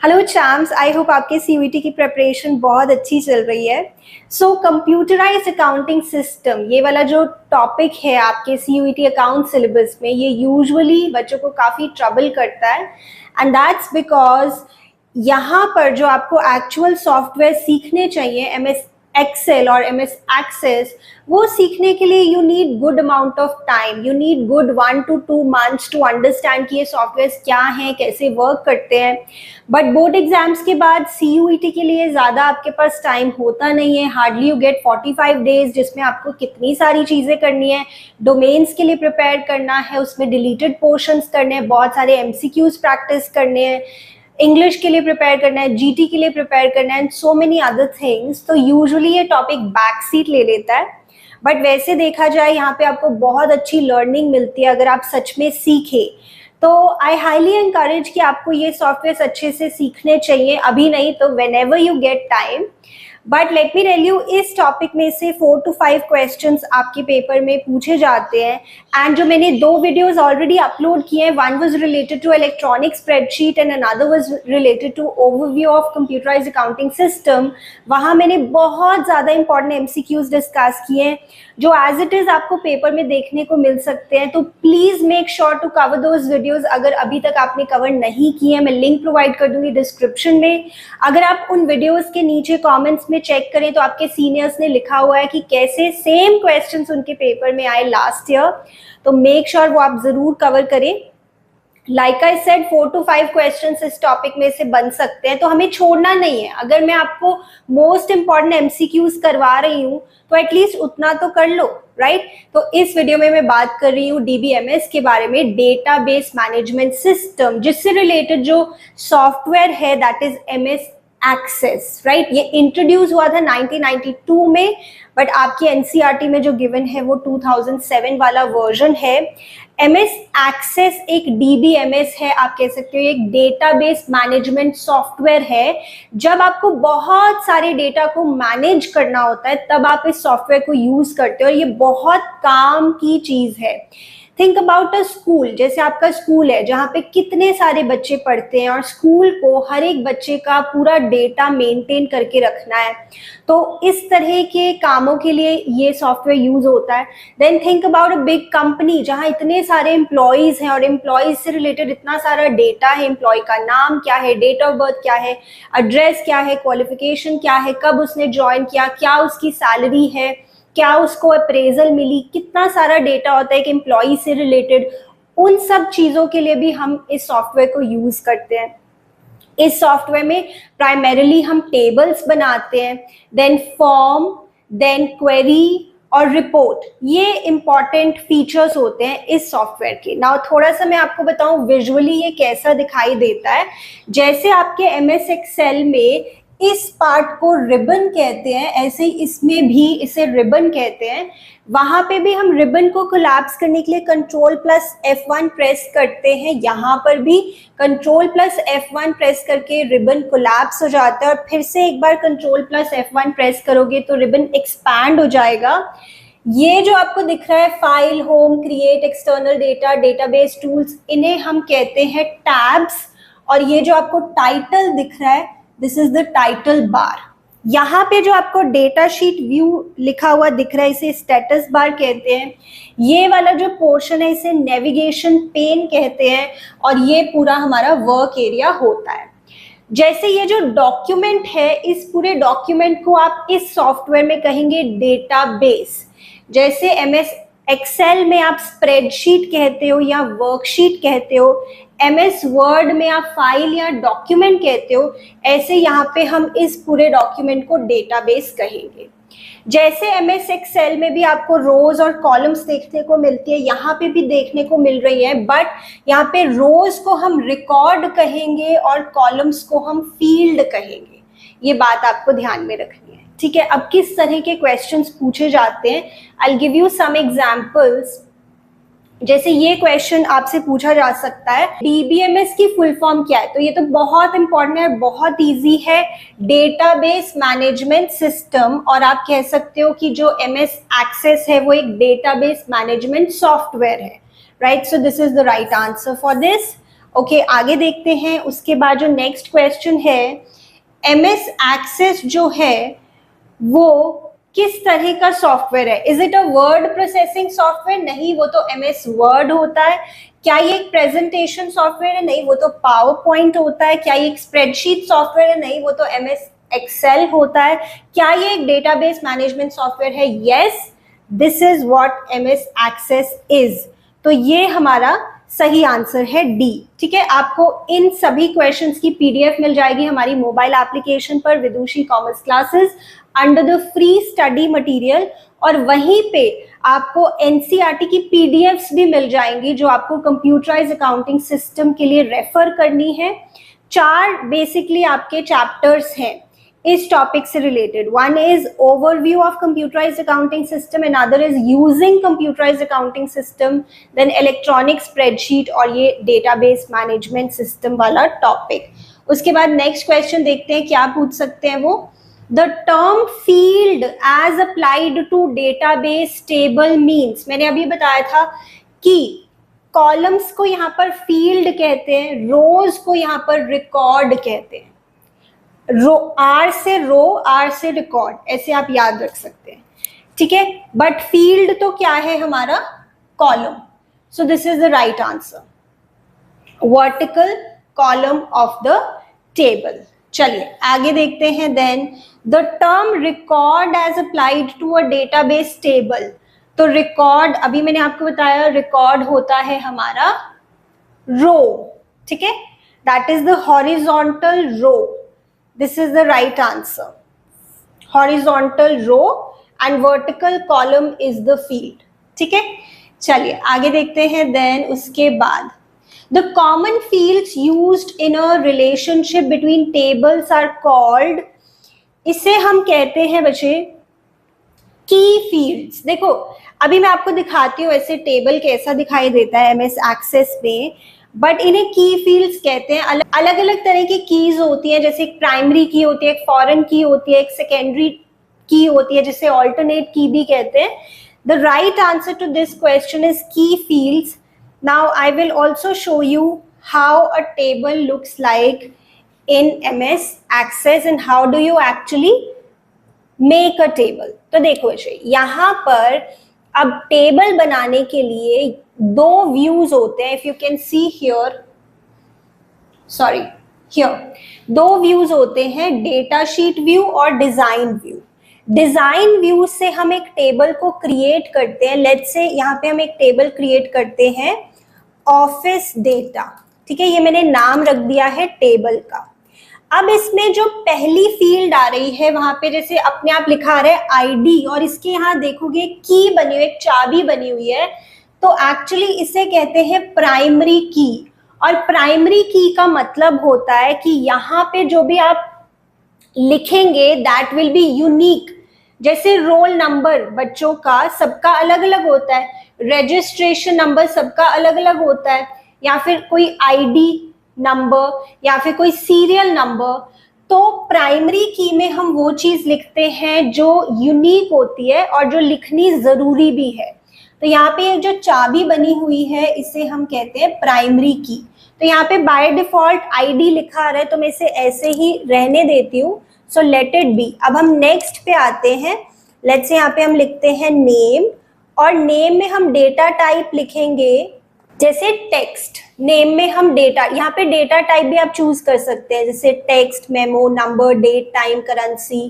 Hello चैम्स, I hope आपके CUET की preparation बहुत अच्छी चल रही है। सो कंप्यूटराइज्ड अकाउंटिंग सिस्टम, ये वाला जो टॉपिक है आपके सीयूईटी अकाउंट सिलेबस में, ये यूजुअली बच्चों को काफ़ी ट्रबल करता है। एंड दैट्स बिकॉज यहाँ पर जो आपको एक्चुअल सॉफ्टवेयर सीखने चाहिए, एमएस एक्सेल और एमएस एक्सेस, वो सीखने के लिए you need good amount of time. You need good 1 to 2 months to understand कि ये सॉफ्टवेयर क्या हैं, कैसे वर्क करते हैं। बट बोर्ड एग्जाम्स के बाद सीयूईटी के लिए ज़्यादा आपके पास टाइम होता नहीं है। हार्डली यू गेट 45 days, जिसमें आपको कितनी सारी चीज़ें करनी है। डोमेन्स के लिए प्रिपेयर करना है, उसमें डिलीटेड पोर्शंस करने हैं, बहुत सारे एमसीक्यूज प्रैक्टिस करने हैं, इंग्लिश के लिए प्रिपेयर करना है, जीटी के लिए प्रिपेयर करना है, and so many other things. तो यूजुअली ये टॉपिक बैक सीट ले लेता है। बट वैसे देखा जाए, यहाँ पे आपको बहुत अच्छी लर्निंग मिलती है अगर आप सच में सीखें। तो आई हाईली एनकरेज कि आपको ये सॉफ्टवेयर अच्छे से सीखने चाहिए, अभी नहीं तो whenever you get time. But let me tell you, इस टॉपिक में से 4 to 5 क्वेश्चंस आपके पेपर में पूछे जाते हैं। एंड जो मैंने 2 वीडियोस ऑलरेडी अपलोड किए हैं, one was related to electronic spreadsheet and another was related to overview of computerized accounting system. वहाँ मैंने बहुत ज़्यादा इंपॉर्टेंट एमसीक्यूज डिस्कस किए हैं जो एज इट इज़ आपको पेपर में देखने को मिल सकते हैं। तो please make sure to cover those videos. अगर अभी तक आपने कवर नहीं किए हैं, मैं लिंक प्रोवाइड कर दूंगी डिस्क्रिप्शन में। अगर आप उन वीडियोज़ के नीचे कॉमेंट्स में चेक करें तो आपके सीनियर्स ने लिखा हुआ है कि कैसे सेम क्वेश्चंस उनके पेपर में आए लास्ट ईयर। तो मेक श्योर वो आप जरूर कवर करें। Like I said, 4 to 5 questions इस टॉपिक में से बन सकते हैं, तो हमें छोड़ना नहीं है। अगर मैं आपको मोस्ट इंपॉर्टेंट एमसीक्यूज करवा रही हूँ तो एटलीस्ट उतना तो कर लो, राइट? तो इस वीडियो में मैं बात कर रही हूँ डीबीएमएस के बारे में, डेटाबेस मैनेजमेंट सिस्टम, जिससे रिलेटेड जो सॉफ्टवेयर है that is MS Access, right? ये इंट्रोड्यूस हुआ था 1992 में, बट आपकी एनसीईआरटी में जो गिवन है वो 2007 वाला वर्जन है। एमएस एक्सेस एक डीबीएमएस है, आप कह सकते हो एक डेटाबेस मैनेजमेंट सॉफ्टवेयर है। जब आपको बहुत सारे डेटा को मैनेज करना होता है तब आप इस सॉफ्टवेयर को यूज करते हो, और ये बहुत काम की चीज है। थिंक अबाउट अ स्कूल, जैसे आपका स्कूल है जहाँ पे कितने सारे बच्चे पढ़ते हैं और स्कूल को हर एक बच्चे का पूरा डेटा मेंटेन करके रखना है। तो इस तरह के कामों के लिए ये सॉफ्टवेयर यूज होता है। Then think about a big company जहाँ इतने सारे एम्प्लॉयज हैं और एम्प्लॉयज से रिलेटेड इतना सारा डेटा है। एम्प्लॉय का नाम क्या है, डेट ऑफ बर्थ क्या है, एड्रेस क्या है, क्वालिफिकेशन क्या है, कब उसने ज्वाइन किया, क्या उसकी सैलरी है, क्या उसको अप्रेजल मिली, कितना सारा डेटा होता है एक एम्प्लॉय से रिलेटेड। उन सब चीज़ों के लिए भी हम इस सॉफ्टवेयर को यूज़ करते हैं। इस सॉफ्टवेयर में प्राइमरीली हम टेबल्स बनाते हैं, देन फॉर्म, देन क्वेरी और रिपोर्ट। ये इंपॉर्टेंट फीचर्स होते हैं इस सॉफ्टवेयर के। नाउ थोड़ा सा मैं आपको बताऊं विजुअली ये कैसा दिखाई देता है। जैसे आपके एमएस एक्सेल में इस पार्ट को रिबन कहते हैं, ऐसे ही इसमें भी इसे रिबन कहते हैं। वहां पे भी हम रिबन को कोलैप्स करने के लिए Ctrl+F1 प्रेस करते हैं। यहाँ पर भी Ctrl+F1 प्रेस करके रिबन कोलैप्स हो जाता है, और फिर से एक बार Ctrl+F1 प्रेस करोगे तो रिबन एक्सपैंड हो जाएगा। ये जो आपको दिख रहा है file, home, create, external data, database tools, इन्हें हम कहते हैं टैब्स। और ये जो आपको टाइटल दिख रहा है, this is the title bar. यहाँ पे जो आपको डेटा शीट व्यू लिखा हुआ दिख रहा है, इसे स्टेटस बार कहते हैं। ये वाला जो पोर्शन है इसे नेविगेशन पेन कहते हैं, और ये पूरा हमारा वर्क एरिया होता है। जैसे ये जो डॉक्यूमेंट है, इस पूरे डॉक्यूमेंट को आप इस सॉफ्टवेयर में कहेंगे डेटाबेस। जैसे एमएस एक्सेल में आप स्प्रेडशीट कहते हो या वर्कशीट कहते हो, एमएस वर्ड में आप फाइल या डॉक्यूमेंट कहते हो, ऐसे यहाँ पे हम इस पूरे डॉक्यूमेंट को डेटाबेस कहेंगे। जैसे एमएस एक्सेल में भी आपको रोज और कॉलम्स देखने को मिलती है, यहाँ पे भी देखने को मिल रही है, बट यहाँ पे रोज को हम रिकॉर्ड कहेंगे और कॉलम्स को हम फील्ड कहेंगे। ये बात आपको ध्यान में रखनी है, ठीक है? अब किस तरह के क्वेश्चंस पूछे जाते हैं, I will give you some examples. जैसे ये क्वेश्चन आपसे पूछा जा सकता है, डीबीएमएस की फुल फॉर्म क्या है? तो ये तो बहुत इंपॉर्टेंट है, बहुत इजी है, डेटाबेस मैनेजमेंट सिस्टम। और आप कह सकते हो कि जो एमएस एक्सेस है वो एक डेटाबेस मैनेजमेंट सॉफ्टवेयर है, right? So this is the right answer for this. Okay, आगे देखते हैं। उसके बाद जो नेक्स्ट क्वेश्चन है, एमएस एक्सेस जो है वो किस तरह का सॉफ्टवेयर है? Is it a word processing software? नहीं, वो तो एमएस वर्ड होता है। क्या ये एक प्रेजेंटेशन सॉफ्टवेयर है? नहीं, वो तो पावर पॉइंट होता है। क्या ये एक स्प्रेडशीट सॉफ्टवेयर है? नहीं, वो तो एमएस एक्सेल होता है। क्या ये एक डेटाबेस मैनेजमेंट सॉफ्टवेयर है? Yes, this is what MS Access is. तो ये हमारा सही आंसर है डी। ठीक है, आपको इन सभी क्वेश्चंस की पीडीएफ मिल जाएगी हमारी मोबाइल एप्लीकेशन पर, Vidushi commerce classes under the free study material, और वहीं पे आपको एनसीईआरटी की पीडीएफ्स भी मिल जाएंगी जो आपको कंप्यूटराइज अकाउंटिंग सिस्टम के लिए रेफर करनी है। 4 बेसिकली आपके चैप्टर्स हैं इस टॉपिक से related. One is overview of computerized accounting system, another is using computerized accounting system, then electronic spreadsheet, और ये डेटाबेस मैनेजमेंट सिस्टम वाला टॉपिक। उसके बाद नेक्स्ट क्वेश्चन देखते हैं क्या पूछ सकते हैं वो। The term field as applied to database table means, मैंने अभी बताया था कि कॉलम्स को यहाँ पर फील्ड कहते हैं, रोज को यहाँ पर रिकॉर्ड कहते हैं। रो, आर से रो, आर से रिकॉर्ड, ऐसे आप याद रख सकते हैं। ठीक है, बट फील्ड तो क्या है हमारा? Column. So this is the right answer, vertical column of the table. चलिए आगे देखते हैं। Then the term record as applied to a database table. तो रिकॉर्ड, अभी मैंने आपको बताया, रिकॉर्ड होता है हमारा रो। ठीक है, that is the horizontal row. This is the right answer. Horizontal row and vertical column is the field. ठीक है, चलिए आगे देखते हैं। Then उसके बाद the common fields used in a relationship between tables are called, इसे हम कहते हैं बच्चे की फील्ड्स। देखो अभी मैं आपको दिखाती हूँ ऐसे टेबल कैसा दिखाई देता है एमएस एक्सेस में, बट इन्हें की फील्ड्स कहते हैं। अलग अलग तरह की कीज होती हैं, जैसे एक प्राइमरी की होती है, एक फॉरेन की होती है, एक सेकेंडरी की होती है जिसे ऑल्टरनेट की भी कहते हैं। The right answer to this question is key fields. Now I will also show you how a table looks like in MS Access and how do you actually make a table. तो देखो यहाँ पर अब table बनाने के लिए 2 views होते हैं। If you can see here, sorry here 2 views होते हैं, डेटा शीट व्यू और डिजाइन व्यू। डिजाइन व्यू से हम एक टेबल को क्रिएट करते हैं। लेट्स से यहाँ पे हम एक टेबल क्रिएट करते हैं ऑफिस डेटा। ठीक है, ये मैंने नाम रख दिया है टेबल का। अब इसमें जो पहली फील्ड आ रही है वहां पे जैसे अपने आप लिखा रहा है आईडी, और इसके यहाँ देखोगे की बनी हुई, एक चाबी बनी हुई है, तो एक्चुअली इसे कहते हैं प्राइमरी की। और प्राइमरी की का मतलब होता है कि यहाँ पे जो भी आप लिखेंगे दैट विल बी यूनिक। जैसे रोल नंबर बच्चों का सबका अलग अलग होता है, रजिस्ट्रेशन नंबर सबका अलग अलग होता है, या फिर कोई आईडी नंबर या फिर कोई सीरियल नंबर। तो प्राइमरी की में हम वो चीज लिखते हैं जो यूनिक होती है और जो लिखनी जरूरी भी है। तो यहाँ पे जो चाबी बनी हुई है इसे हम कहते हैं प्राइमरी की। तो यहाँ पे बाय डिफॉल्ट आईडी लिखा आ रहा है तो मैं इसे ऐसे ही रहने देती हूँ, सो लेट इट बी। अब हम नेक्स्ट पे आते हैं। लेट्स से यहाँ पे हम लिखते हैं नेम, और नेम में हम डेटा टाइप लिखेंगे जैसे टेक्स्ट। नेम में हम डेटा, यहाँ पे डेटा टाइप भी आप चूज कर सकते हैं, जैसे text, memo, number, date, time, currency.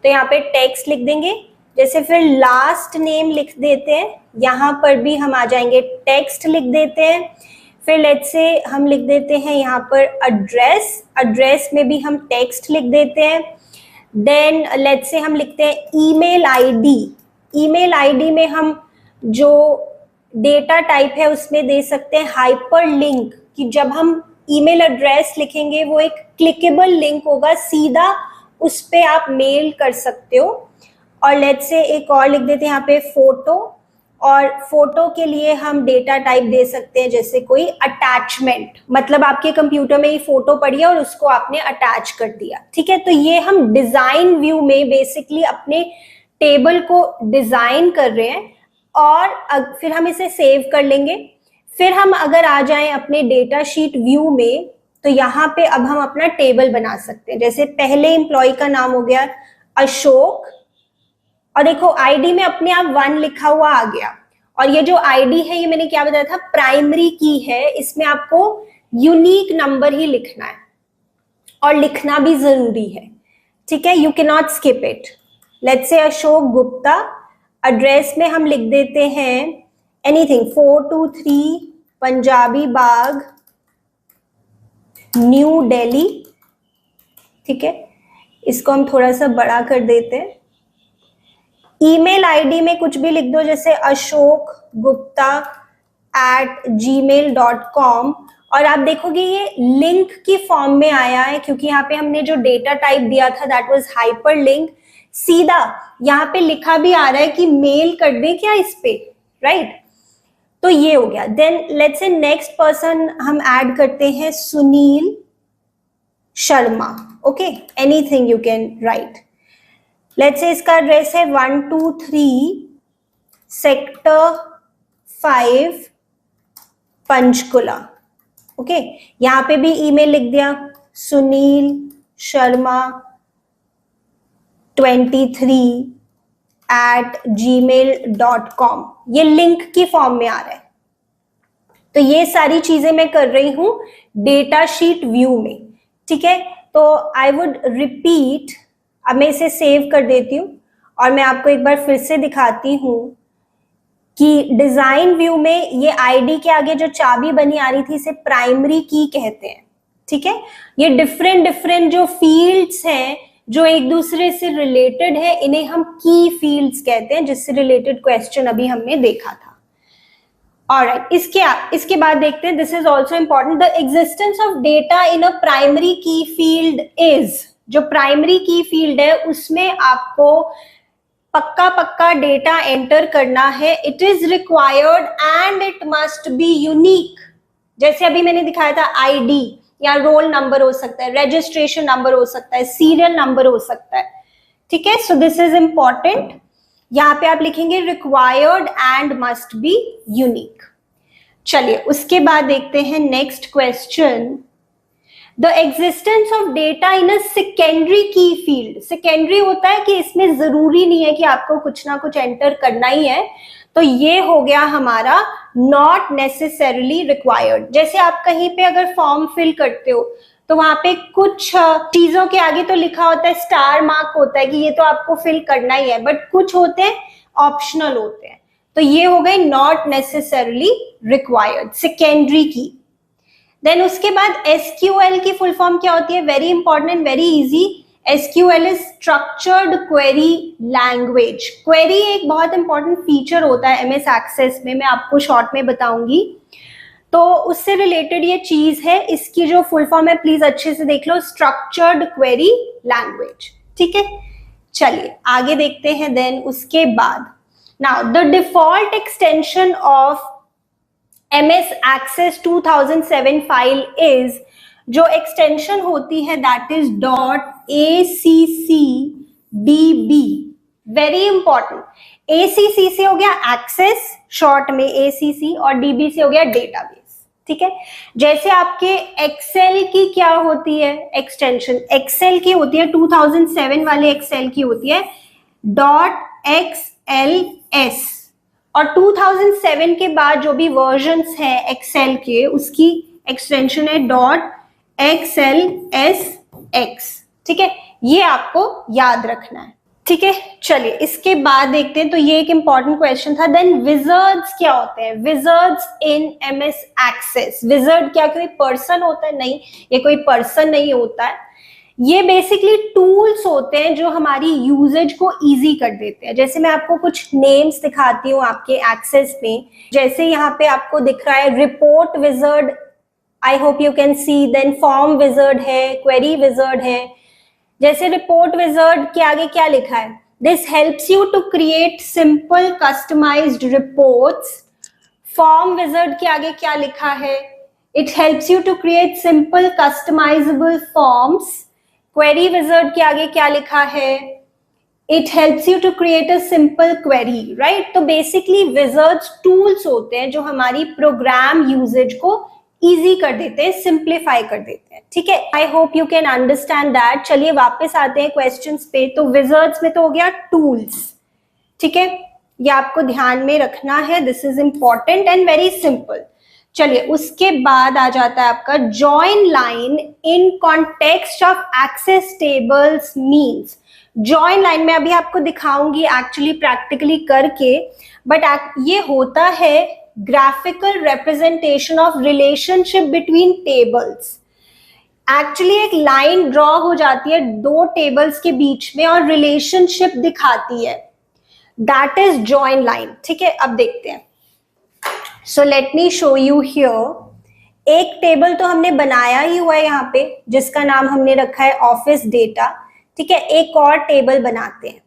तो यहाँ पे टेक्स्ट लिख देंगे। जैसे फिर लास्ट नेम लिख देते हैं, यहाँ पर भी हम आ जाएंगे, टेक्स्ट लिख देते हैं। फिर लेट्स से हम लिख देते हैं यहाँ पर एड्रेस, एड्रेस में भी हम टेक्स्ट लिख देते हैं। देन लेट्स से हम लिखते हैं ईमेल आईडी, ईमेल आईडी में हम जो डेटा टाइप है उसमें दे सकते हैं हाइपर लिंक, कि जब हम ईमेल एड्रेस लिखेंगे वो एक क्लिकेबल लिंक होगा, सीधा उस पे आप मेल कर सकते हो। और लेट्स से एक और लिख देते हैं यहाँ पे फोटो, और फोटो के लिए हम डेटा टाइप दे सकते हैं जैसे कोई अटैचमेंट, मतलब आपके कंप्यूटर में ये फोटो पड़ी है और उसको आपने अटैच कर दिया। ठीक है, तो ये हम डिजाइन व्यू में बेसिकली अपने टेबल को डिजाइन कर रहे हैं, और फिर हम इसे सेव कर लेंगे। फिर हम अगर आ जाएं अपने डेटा शीट व्यू में, तो यहाँ पे अब हम अपना टेबल बना सकते हैं। जैसे पहले एम्प्लॉय का नाम हो गया अशोक, और देखो आईडी में अपने आप 1 लिखा हुआ आ गया। और ये जो आईडी है, ये मैंने क्या बताया था, प्राइमरी की है, इसमें आपको यूनिक नंबर ही लिखना है और लिखना भी जरूरी है, ठीक है, you can not skip it. Let's say Ashok Gupta, address में हम लिख देते हैं एनीथिंग 423 पंजाबी बाग, न्यू दिल्ली, ठीक है, इसको हम थोड़ा सा बड़ा कर देते हैं। ईमेल आईडी में कुछ भी लिख दो, जैसे ashokgupta@gmail.com, और आप देखोगे ये लिंक की फॉर्म में आया है, क्योंकि यहाँ पे हमने जो डेटा टाइप दिया था दैट वाज हाइपर लिंक। सीधा यहाँ पे लिखा भी आ रहा है कि मेल कर दे क्या इस पे, राइट? तो ये हो गया। Then let's say next person हम ऐड करते हैं Sunil Sharma, okay, anything you can write. Let's say इसका एड्रेस है 123 सेक्टर 5 पंचकुला, ओके, यहाँ पे भी ईमेल लिख दिया सुनील शर्मा 23@gmail.com, ये लिंक की फॉर्म में आ रहा है। तो ये सारी चीजें मैं कर रही हूं डेटा शीट व्यू में, ठीक है। तो आई वुड रिपीट, अब मैं इसे सेव कर देती हूँ और मैं आपको एक बार फिर से दिखाती हूँ कि डिजाइन व्यू में ये आईडी के आगे जो चाबी बनी आ रही थी, इसे प्राइमरी की कहते हैं, ठीक है। ये डिफरेंट जो फील्ड्स हैं जो एक दूसरे से रिलेटेड है, इन्हें हम की फील्ड्स कहते हैं, जिससे रिलेटेड क्वेश्चन अभी हमने देखा था। ऑलराइट, इसके बाद देखते हैं, this is also important, the existence of data in a primary की फील्ड इज, जो प्राइमरी की फील्ड है उसमें आपको पक्का डेटा एंटर करना है। It is required and it must be unique. जैसे अभी मैंने दिखाया था आईडी या रोल नंबर हो सकता है, रजिस्ट्रेशन नंबर हो सकता है, सीरियल नंबर हो सकता है, ठीक है। सो दिस इज इंपॉर्टेंट। यहाँ पे आप लिखेंगे required and must be unique. चलिए उसके बाद देखते हैं next question, the existence of data in a secondary की फील्ड। सेकेंडरी होता है कि इसमें जरूरी नहीं है कि आपको कुछ ना कुछ एंटर करना ही है, तो ये हो गया हमारा नॉट नेसेसरली रिक्वायर्ड। जैसे आप कहीं पे अगर फॉर्म फिल करते हो तो वहां पे कुछ चीजों के आगे तो लिखा होता है, स्टार मार्क होता है कि ये तो आपको फिल करना ही है, बट कुछ होते हैं ऑप्शनल होते हैं, तो ये हो गई नॉट नेसेसरली रिक्वायर्ड, सेकेंडरी की। देन उसके बाद एसक्यूएल की फुल फॉर्म क्या होती है, very important and very easy. SQL is structured query language. Query एक बहुत इंपॉर्टेंट फीचर होता है एमएस एक्सेस में, मैं आपको शॉर्ट में बताऊंगी, तो उससे रिलेटेड ये चीज है। इसकी जो फुल फॉर्म है प्लीज अच्छे से देख लो, स्ट्रक्चर्ड क्वेरी लैंग्वेज, ठीक है। चलिए आगे देखते हैं। देन उसके बाद now the default extension of MS Access 2007 file is, जो एक्सटेंशन होती है that is .accdb। Very important, ACC से हो गया एक्सेस शॉर्ट में ACC, और DB से हो गया डेटाबेस, ठीक है। जैसे आपके एक्सेल की क्या होती है एक्सटेंशन, एक्सेल की होती है 2007 वाले एक्सेल की होती है .xls, और 2007 के बाद जो भी वर्जन्स हैं एक्सेल के उसकी एक्सटेंशन है .xlsx, ठीक है। ये आपको याद रखना है, ठीक है। चलिए इसके बाद देखते हैं, तो ये एक इंपॉर्टेंट क्वेश्चन था। देन विजर्ड्स क्या होते हैं, wizards in MS Access. Wizard क्या कोई पर्सन होता है? नहीं, ये कोई पर्सन नहीं होता है, ये बेसिकली टूल्स होते हैं जो हमारी यूजेज को इजी कर देते हैं। जैसे मैं आपको कुछ नेम्स दिखाती हूँ आपके एक्सेस में, जैसे यहाँ पे आपको दिख रहा है report wizard, I hope you can see. Then form wizard है, क्वेरी विजर्ड है। जैसे रिपोर्ट विजर्ड के आगे क्या लिखा है, this helps you to create simple customized reports. Form wizard के आगे क्या लिखा है, it helps you to create simple customizable forms. Query wizard के आगे क्या लिखा है, it helps you to create a simple query, right? तो बेसिकली विजर्ड्स टूल्स होते हैं जो हमारी प्रोग्राम यूजेज को इजी कर देते हैं, सिंप्लीफाई कर देते हैं, ठीक है? आई hope you can understand that. चलिए वापस आते हैं क्वेश्चंस पे। तो विजर्ड्स में तो हो गया टूल्स, ठीक है? ये आपको ध्यान में रखना है, this is important and very simple. चलिए उसके बाद आ जाता है आपका join line in context of Access tables means. Join line में अभी आपको दिखाऊंगी एक्चुअली प्रैक्टिकली करके, बट ये होता है graphical representation of relationship between tables. Actually एक लाइन ड्रॉ हो जाती है दो टेबल्स के बीच में और रिलेशनशिप दिखाती है, दैट इज जॉइन लाइन, ठीक है? अब देखते हैं। So let me show you here. एक टेबल तो हमने बनाया ही हुआ है यहाँ पे जिसका नाम हमने रखा है ऑफिस डेटा, ठीक है? एक और टेबल बनाते हैं,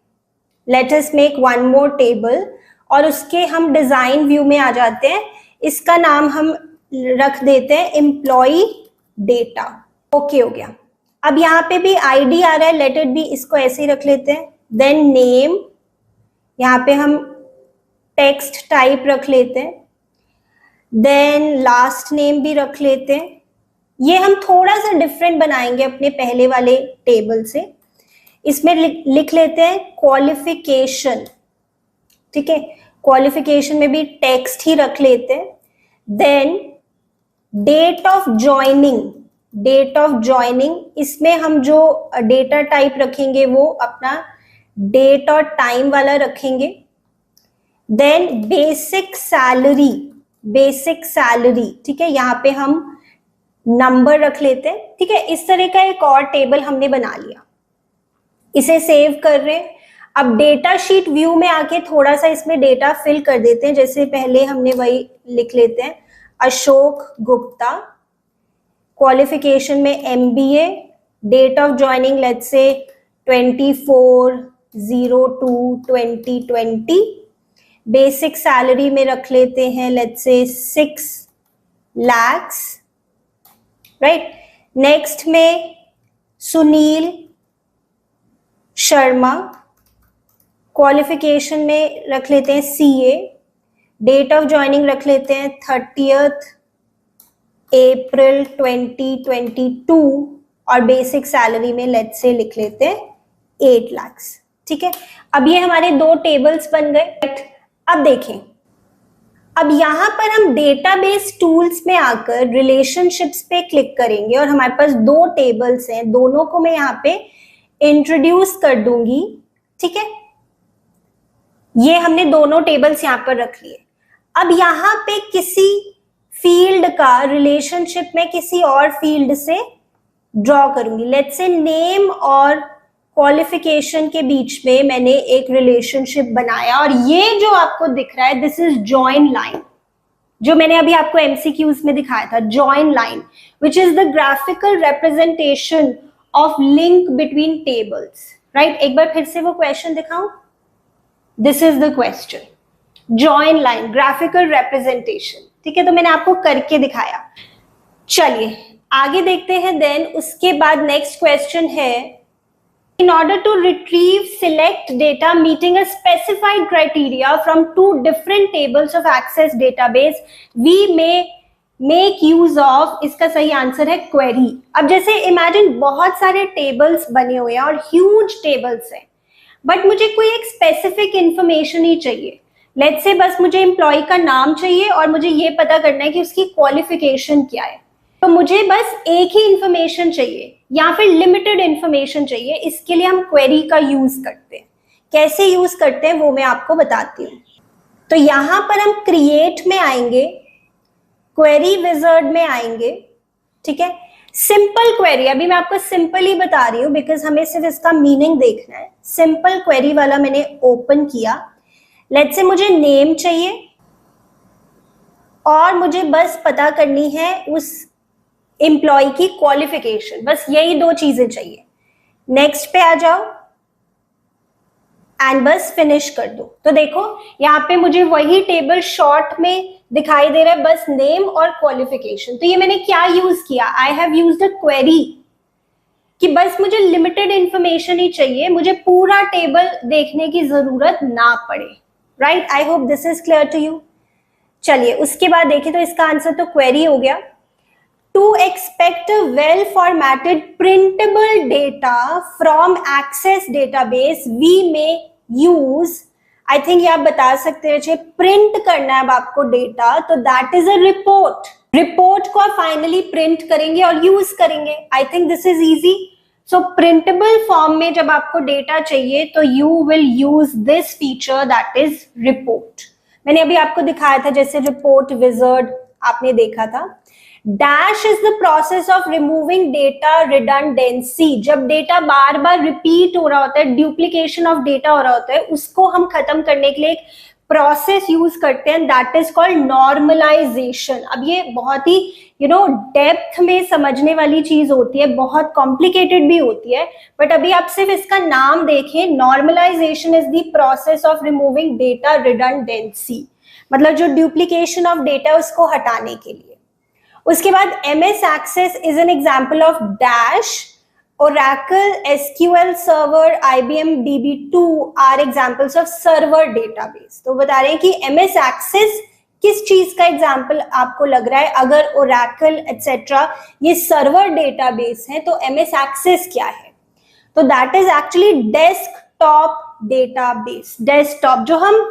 let us make one more table और उसके हम डिजाइन व्यू में आ जाते हैं। इसका नाम हम रख देते हैं एम्प्लॉय डेटा। ओके हो गया। अब यहाँ पे भी आईडी आ रहा है, लेट इट बी, इसको ऐसे ही रख लेते हैं। देन नेम, यहाँ पे हम टेक्स्ट टाइप रख लेते हैं। देन लास्ट नेम भी रख लेते हैं। ये हम थोड़ा सा डिफरेंट बनाएंगे अपने पहले वाले टेबल से। इसमें लिख लेते हैं क्वालिफिकेशन, ठीक है? क्वालिफिकेशन में भी टेक्स्ट ही रख लेते हैं। Then date of joining, date of joining, इसमें हम जो डेटा टाइप रखेंगे वो अपना डेट और टाइम वाला रखेंगे। Then basic salary, basic salary, ठीक है? यहाँ पे हम नंबर रख लेते हैं, ठीक है? इस तरह का एक और टेबल हमने बना लिया। इसे सेव कर रहे हैं। अब डेटा शीट व्यू में आके थोड़ा सा इसमें डेटा फिल कर देते हैं। जैसे पहले हमने वही लिख लेते हैं, अशोक गुप्ता, क्वालिफिकेशन में MBA, date of joining let's say 24/02/2020, basic salary में रख लेते हैं let's say 6 lakhs, right? Next में सुनील शर्मा, क्वालिफिकेशन में रख लेते हैं CA, डेट ऑफ ज्वाइनिंग रख लेते हैं 30th April 2022 और बेसिक सैलरी में लेट्स से लिख लेते हैं 8 lakhs, ठीक है? अब ये हमारे दो टेबल्स बन गए। अब देखें, अब यहां पर हम डेटाबेस टूल्स में आकर रिलेशनशिप्स पे क्लिक करेंगे और हमारे पास दो टेबल्स हैं, दोनों को मैं यहाँ पे इंट्रोड्यूस कर दूंगी, ठीक है? ये हमने दोनों टेबल्स यहां पर रख लिए। अब यहां पे किसी फील्ड का रिलेशनशिप में किसी और फील्ड से ड्रॉ करूंगी। लेट्स से नेम और क्वालिफिकेशन के बीच में मैंने एक रिलेशनशिप बनाया और ये जो आपको दिख रहा है दिस इज जॉइन लाइन, जो मैंने अभी आपको MCQs में दिखाया था। Join line which is the graphical representation of link between tables, right? एक बार फिर से वो क्वेश्चन दिखाऊं। This is the question, join line graphical representation, ठीक है? तो मैंने आपको करके दिखाया। चलिए आगे देखते हैं। देन उसके बाद नेक्स्ट क्वेश्चन है, in order to retrieve select data meeting a specified criteria from two different tables of access database we may make use of, इसका सही आंसर है क्वेरी। अब जैसे इमेजिन बहुत सारे टेबल्स बने हुए हैं और ह्यूज टेबल्स हैं, बट मुझे कोई एक स्पेसिफिक इंफॉर्मेशन ही चाहिए। लेट्स से बस मुझे एम्प्लॉय का नाम चाहिए और मुझे ये पता करना है कि उसकी क्वालिफिकेशन क्या है। तो मुझे बस एक ही इंफॉर्मेशन चाहिए या फिर लिमिटेड इंफॉर्मेशन चाहिए, इसके लिए हम क्वेरी का यूज करते हैं। कैसे यूज करते हैं वो मैं आपको बताती हूँ। तो यहां पर हम क्रिएट में आएंगे, क्वेरी विजर्ड में आएंगे, ठीक है? सिंपल क्वेरी, अभी मैं आपको सिंपल ही बता रही हूँ बिकॉज हमें सिर्फ इसका मीनिंग देखना है। सिंपल क्वेरी वाला मैंने ओपन किया। लेट्स से मुझे नेम चाहिए और मुझे बस पता करनी है उस एम्प्लॉय की क्वालिफिकेशन, बस यही दो चीजें चाहिए। नेक्स्ट पे आ जाओ एंड बस फिनिश कर दो। तो देखो यहाँ पे मुझे वही टेबल शॉर्ट में दिखाई दे रहा है, बस नेम और क्वालिफिकेशन। तो ये मैंने क्या यूज किया, I have used a query कि बस मुझे लिमिटेड इंफॉर्मेशन ही चाहिए, मुझे पूरा टेबल देखने की जरूरत ना पड़े, right? I hope this is clear to you. चलिए उसके बाद देखें तो इसका आंसर तो क्वेरी हो गया। To expect a well formatted printable data from Access database we may use, I think ये आप बता सकते हैं, प्रिंट करना है अब आपको डेटा, तो that is a report. Report को आप फाइनली प्रिंट करेंगे और यूज करेंगे। I think this is easy. So printable form में जब आपको डेटा चाहिए तो you will use this feature, that is report. मैंने अभी आपको दिखाया था, जैसे रिपोर्ट विजर्ड आपने देखा था। Dash is the process of removing data redundancy, जब डेटा बार बार रिपीट हो रहा होता है, ड्यूप्लीकेशन ऑफ डेटा हो रहा होता है, उसको हम खत्म करने के लिए एक प्रोसेस यूज करते हैं, दैट इज कॉल्ड नॉर्मलाइजेशन। अब ये बहुत ही डेप्थ में समझने वाली चीज होती है, बहुत कॉम्प्लिकेटेड भी होती है, बट अभी आप सिर्फ इसका नाम देखें, normalization is the process of removing data redundancy, मतलब जो ड्यूप्लीकेशन ऑफ डेटा उसको हटाने के लिए। उसके बाद MS Access is an example of dash, Oracle, SQL Server, IBM DB2 are examples of server database। तो बता रहे हैं कि MS Access किस चीज का एग्जाम्पल आपको लग रहा है? अगर Oracle etc ये सर्वर डेटाबेस है तो MS Access क्या है? तो that is actually desktop database. Desktop जो हम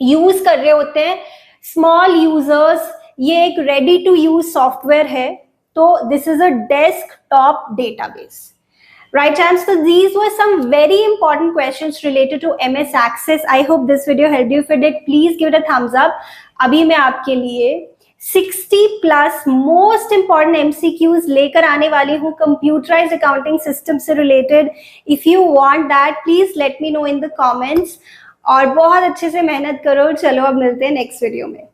यूज कर रहे होते हैं स्मॉल यूजर्स, ये एक रेडी टू यूज सॉफ्टवेयर है, तो this is a desktop database, right champs? So these were some very important questions related to MS Access. I hope this video helped you. If it did, please give it a thumbs up. अभी मैं आपके लिए 60+ most important MCQs लेकर आने वाली हूँ computerised accounting system से related. If you want that please let me know in the comments, और बहुत अच्छे से मेहनत करो। चलो अब मिलते हैं नेक्स्ट वीडियो में।